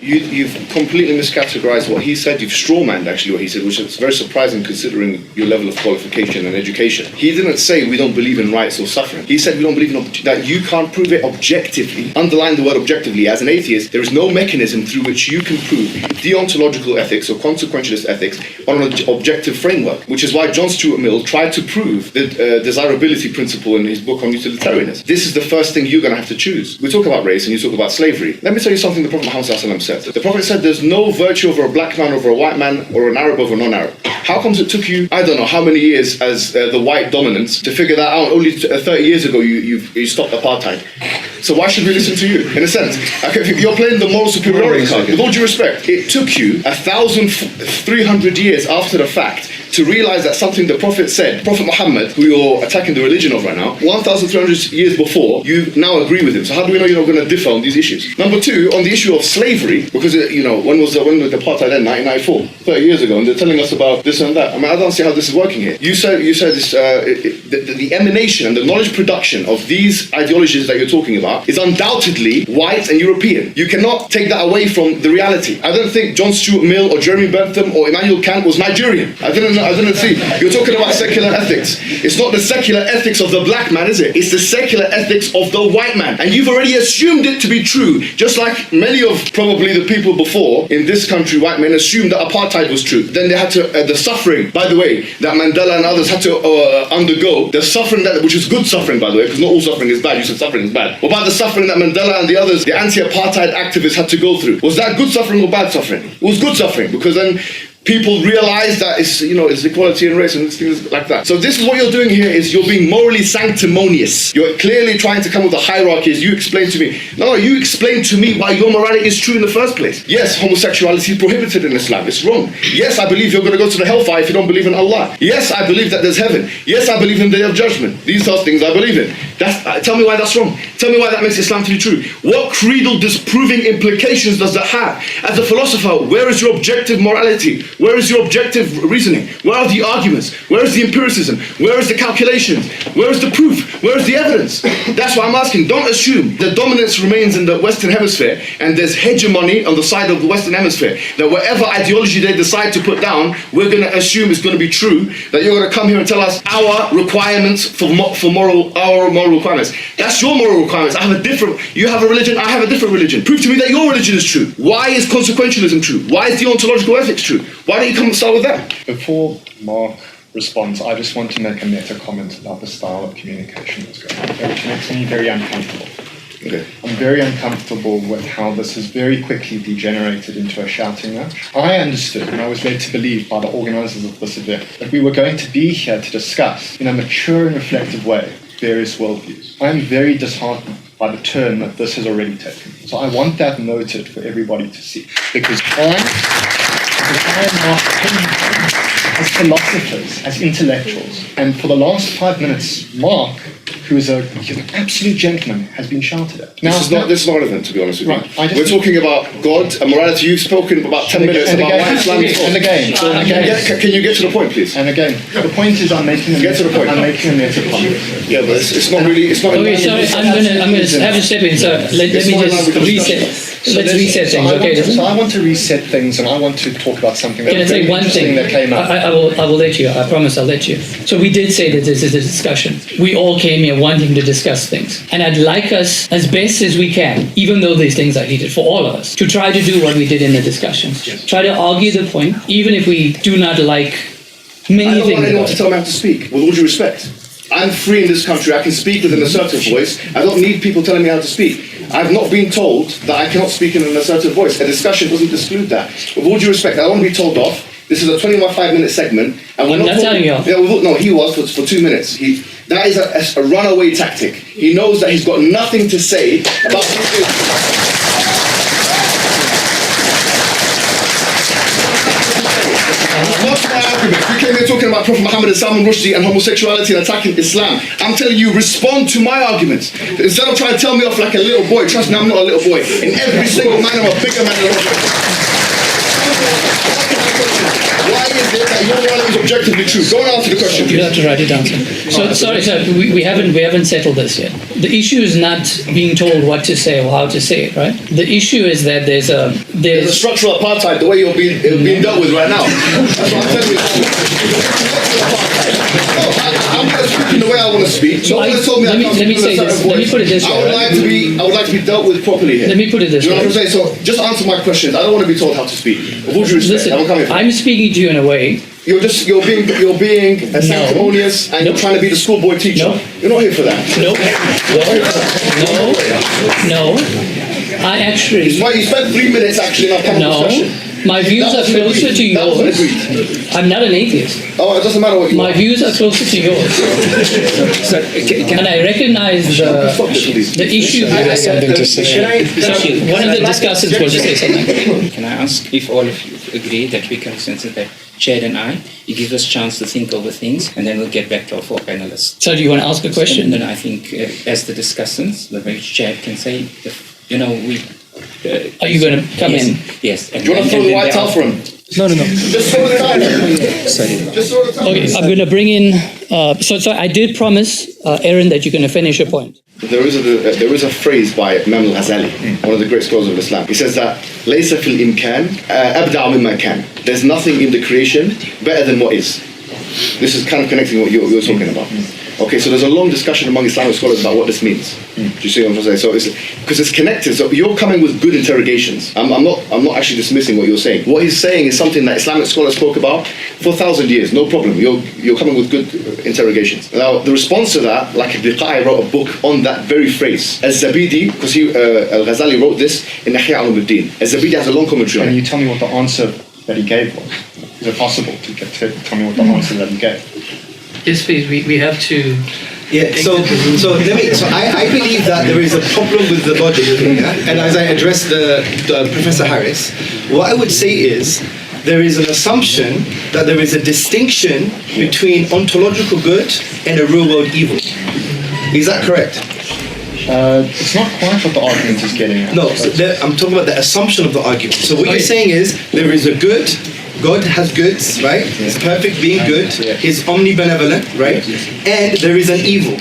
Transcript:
You've completely miscategorized what he said. You've strawmanned actually what he said, which is very surprising considering your level of qualification and education. He didn't say we don't believe in rights or suffering. He said we don't believe in that you can't prove it objectively. Underline the word objectively. As an atheist, there is no mechanism through which you can prove deontological ethics or consequentialist ethics on an objective framework, which is why John Stuart Mill tried to prove the desirability principle in his book on utilitarianism. This is the first thing you're going to have to choose. We talk about race and you talk about slavery. Let me tell you something the Prophet Muhammad said. The Prophet said there's no virtue over a black man over a white man or an Arab over a non-Arab. How comes it took you, I don't know how many years as the white dominance to figure that out? Only 30 years ago you stopped apartheid. So why should we listen to you? In a sense, you're playing the moral superiority card. With all due respect, it took you 1,300 years after the fact to realize that something the Prophet said, Prophet Muhammad, who you're attacking the religion of right now, 1,300 years before, you now agree with him. So how do we know you're not going to differ on these issues? Number two, on the issue of slavery, because when was the apartheid end? 1994, 30 years ago, and they're telling us about this and that. I mean, I don't see how this is working here. You said this, the emanation and the knowledge production of these ideologies that you're talking about is undoubtedly white and European. You cannot take that away from the reality. I don't think John Stuart Mill or Jeremy Bentham or Immanuel Kant was Nigerian. I didn't see. You're talking about secular ethics. It's not the secular ethics of the black man, is it? It's the secular ethics of the white man. And you've already assumed it to be true, just like many of probably the people before in this country, white men, assumed that apartheid was true. Then they had to, the suffering, by the way, that Mandela and others had to undergo, the suffering, which is good suffering, by the way, because not all suffering is bad. You said suffering is bad. What about the suffering that Mandela and the others, the anti-apartheid activists, had to go through? Was that good suffering or bad suffering? It was good suffering, because then people realize that it's equality and race and things like that. So this is what you're doing here, is you're being morally sanctimonious. You're clearly trying to come with a hierarchy as you explain to me. No, you explain to me why your morality is true in the first place. Yes, homosexuality is prohibited in Islam. It's wrong. Yes, I believe you're going to go to the hellfire if you don't believe in Allah. Yes, I believe that there's heaven. Yes, I believe in the Day of Judgment. These are things I believe in. Tell me why that's wrong. Tell me why that makes Islam to be true. What creedal disproving implications does that have? As a philosopher, where is your objective morality? Where is your objective reasoning? Where are the arguments? Where is the empiricism? Where is the calculations? Where is the proof? Where is the evidence? That's why I'm asking. Don't assume the dominance remains in the Western Hemisphere and there's hegemony on the side of the Western Hemisphere. That whatever ideology they decide to put down, we're going to assume is going to be true. That you're going to come here and tell us our requirements for moral requirements. That's your moral requirements. You have a religion, I have a different religion. Prove to me that your religion is true. Why is consequentialism true? Why is deontological ethics true? Why don't you come and start with that? Before Mark responds, I just want to make a meta comment about the style of communication that's going on, which makes me very uncomfortable. Okay. I'm very uncomfortable with how this has very quickly degenerated into a shouting match. I understood, and I was led to believe by the organisers of this event, that we were going to be here to discuss, in a mature and reflective way, various worldviews. I am very disheartened by the turn that this has already taken. So I want that noted for everybody to see. Because I am not as philosophers, as intellectuals. And for the last 5 minutes, Mark, who is an absolute gentleman, has been shouted at. Now, this is not relevant, to be honest with you. We're talking about God and morality. You've spoken for about 10 minutes about why Islam is and again. Can you get to the point, please? And again, the point is I'm making a meta comment. Yeah, but it's not really. It's not. Okay, sorry, I'm going to have to step in. So let me just reset. Let's reset things. Okay. So I want to reset things, and I want to talk about something Can I say one thing that came up. I will let you. I promise I'll let you. So we did say that this is a discussion. We all came here wanting to discuss things, and I'd like us, as best as we can, even though these things are heated for all of us, to try to do what we did in the discussion. Yes. Try to argue the point, even if we do not like many things. I don't want anyone to tell me how to speak. With all due respect, I'm free in this country. I can speak with an assertive voice. I don't need people telling me how to speak. I've not been told that I cannot speak in an assertive voice. A discussion doesn't exclude that. With all due respect, I don't want to be told off. This is a 25-minute segment. And I'm not telling you off. Yeah, no, he was for 2 minutes. That is a runaway tactic. He knows that he's got nothing to say about something. We came here talking about Prophet Muhammad and Salman Rushdie and homosexuality and attacking Islam. I'm telling you, respond to my arguments. Instead of trying to tell me off like a little boy, trust me, I'm not a little boy. In every single man, I'm a bigger man than a little boy. why is it that your one is objectively true? Go and answer the question. You have to write it down, sir. So, sorry, sir, we haven't settled this yet. The issue is not being told what to say or how to say it, right? The issue is that there's a structural apartheid, the way you're being dealt with right now. That's what I'm telling you. I'm going to speak in the way I want to speak. So let me say this. Let me put it this way. I would like to be dealt with properly here. Let me put it this way. You know what I'm saying? So just answer my questions. I don't want to be told how to speak. With all due respect, Listen, I'm speaking to you in a way. You're being sanctimonious and you're trying to be the schoolboy teacher. No. You're not here for that. No. I actually. It's why you spent 3 minutes actually in our panel discussion. My views are closer to yours. I'm not an atheist. Oh, it doesn't matter what you My views are closer to yours. And I recognize the issue. Something to say. One of the discussants will just say something. Can I ask if all of you agree that we can consider that Chad and I, it gives us a chance to think over things, and then we'll get back to our four panelists. So do you want to ask a question? And then I think, as the discussants, the very Chad can say, we... Are you going to come in? Yes. Do you want to throw the white towel for him? No. Just throw the towel. Just throw the towel. Okay, I'm going to bring in... So I did promise, Aaron, that you're going to finish your point. There is a phrase by Imam al-Ghazali, one of the great scholars of Islam. He says that لَيْسَ فِي الْإِمْكَانِ أَبْدَعُ مِمَّا كَانَ. There's nothing in the creation better than what is. This is kind of connecting what you're talking about. Okay, so there's a long discussion among Islamic scholars about what this means. Do you see what I'm saying? So because it's connected. So you're coming with good interrogations. I'm not actually dismissing what you're saying. What he's saying is something that Islamic scholars spoke about for 1,000 years. No problem. You're coming with good interrogations. Now the response to that, like Ibn Qa'i wrote a book on that very phrase. Az-Zabidi, because al-Ghazali wrote this in Ihya Ulumuddin. Az-Zabidi has a long commentary on Can it. you tell me what the answer that he gave was? Is it possible to tell me what the answer that he gave? Yes, please. We have to... Yeah, so I believe that there is a problem with the logic here, and as I addressed the Professor Harris, what I would say is there is an assumption that there is a distinction between ontological good and a real world evil. Is that correct? It's not quite what the argument is getting at. No, I'm talking about the assumption of the argument. So what you're saying is there is a good. God has goods, right? He's perfect being good. He's omnibenevolent, right? And there is an evil.